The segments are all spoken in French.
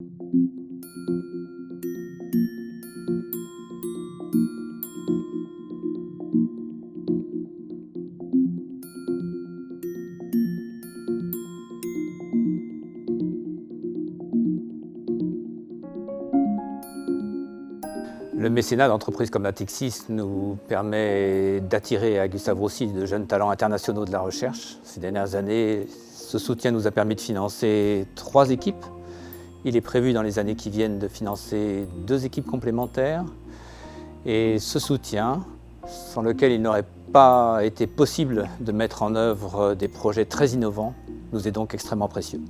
Le mécénat d'entreprises comme Natixis nous permet d'attirer à Gustave Roussy de jeunes talents internationaux de la recherche. Ces dernières années, ce soutien nous a permis de financer 3 équipes. Il est prévu dans les années qui viennent de financer 2 équipes complémentaires. Et ce soutien, sans lequel il n'aurait pas été possible de mettre en œuvre des projets très innovants, nous est donc extrêmement précieux.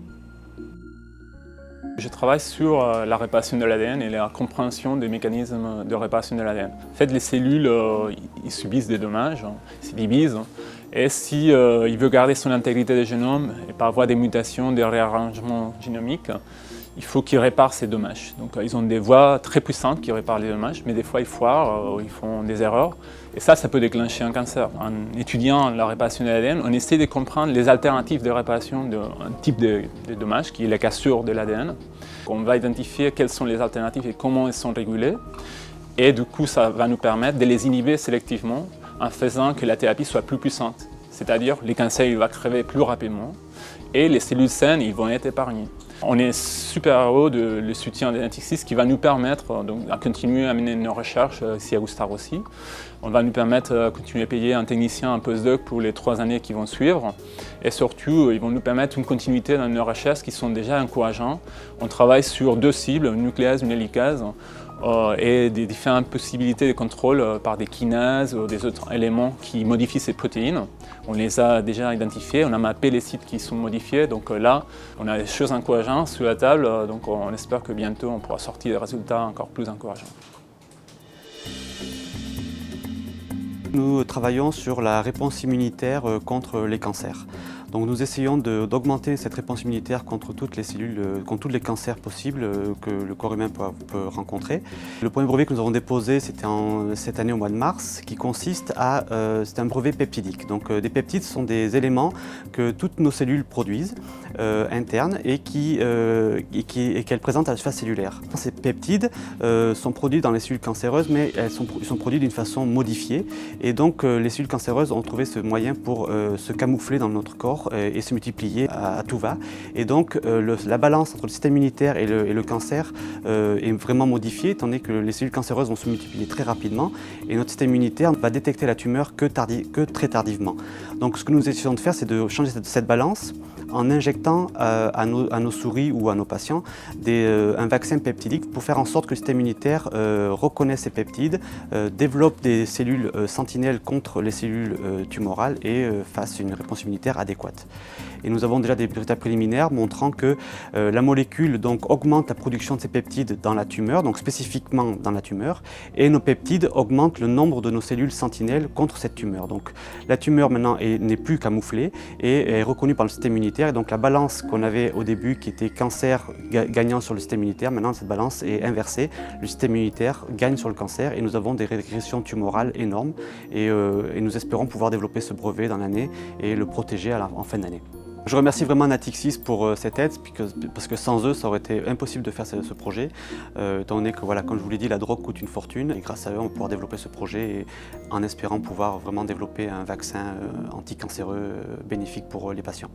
Je travaille sur la réparation de l'ADN et la compréhension des mécanismes de réparation de l'ADN. En fait, les cellules ils subissent des dommages, ils se divisent. Et si il veut garder son intégrité de génome et par voie des mutations, des réarrangements génomiques, il faut qu'ils réparent ces dommages. Donc ils ont des voies très puissantes qui réparent les dommages, mais des fois ils foirent, ils font des erreurs. Et ça peut déclencher un cancer. En étudiant la réparation de l'ADN, on essaie de comprendre les alternatives de réparation d'un type de dommage, qui est la cassure de l'ADN. On va identifier quelles sont les alternatives et comment elles sont régulées. Et du coup, ça va nous permettre de les inhiber sélectivement en faisant que la thérapie soit plus puissante. C'est-à-dire les cancers ils vont crever plus rapidement et les cellules saines ils vont être épargnées. On est super heureux du soutien de Natixis qui va nous permettre donc, de continuer à mener nos recherches ici à Gustave Roussy. On va nous permettre de continuer à payer un technicien, un postdoc pour les 3 années qui vont suivre. Et surtout, ils vont nous permettre une continuité dans nos recherches qui sont déjà encourageantes. On travaille sur 2 cibles, une nucléase, une hélicase, et des différentes possibilités de contrôle par des kinases ou des autres éléments qui modifient ces protéines. On les a déjà identifiés, on a mappé les sites qui sont modifiés, donc là, on a des choses encourageantes sur la table, donc on espère que bientôt on pourra sortir des résultats encore plus encourageants. Nous travaillons sur la réponse immunitaire contre les cancers. Donc nous essayons d'augmenter cette réponse immunitaire contre toutes les cellules, contre tous les cancers possibles que le corps humain peut rencontrer. Le premier brevet que nous avons déposé, c'était cette année au mois de mars, qui consiste à, c'est un brevet peptidique. Donc des peptides sont des éléments que toutes nos cellules produisent, internes, et qu'elles présentent à la surface cellulaire. Ces peptides sont produits dans les cellules cancéreuses, mais ils sont produits d'une façon modifiée. Et donc les cellules cancéreuses ont trouvé ce moyen pour se camoufler dans notre corps et se multiplier à tout va. Et donc la balance entre le système immunitaire et le cancer est vraiment modifiée, étant donné que les cellules cancéreuses vont se multiplier très rapidement et notre système immunitaire va détecter la tumeur que très tardivement. Donc ce que nous essayons de faire, c'est de changer cette balance en injectant à nos souris ou à nos patients un vaccin peptidique pour faire en sorte que le système immunitaire reconnaisse ces peptides, développe des cellules sentinelles contre les cellules tumorales et fasse une réponse immunitaire adéquate. Et nous avons déjà des résultats préliminaires montrant que la molécule donc, augmente la production de ces peptides dans la tumeur, donc spécifiquement dans la tumeur, et nos peptides augmentent le nombre de nos cellules sentinelles contre cette tumeur. Donc la tumeur maintenant n'est plus camouflée et est reconnue par le système immunitaire. Et donc la balance qu'on avait au début qui était cancer gagnant sur le système immunitaire, maintenant cette balance est inversée. Le système immunitaire gagne sur le cancer et nous avons des régressions tumorales énormes et nous espérons pouvoir développer ce brevet dans l'année et le protéger en fin d'année. Je remercie vraiment Natixis pour cette aide, parce que sans eux, ça aurait été impossible de faire ce projet, étant donné que, voilà, comme je vous l'ai dit, la drogue coûte une fortune, et grâce à eux, on va pouvoir développer ce projet, et en espérant pouvoir vraiment développer un vaccin anticancéreux bénéfique pour les patients.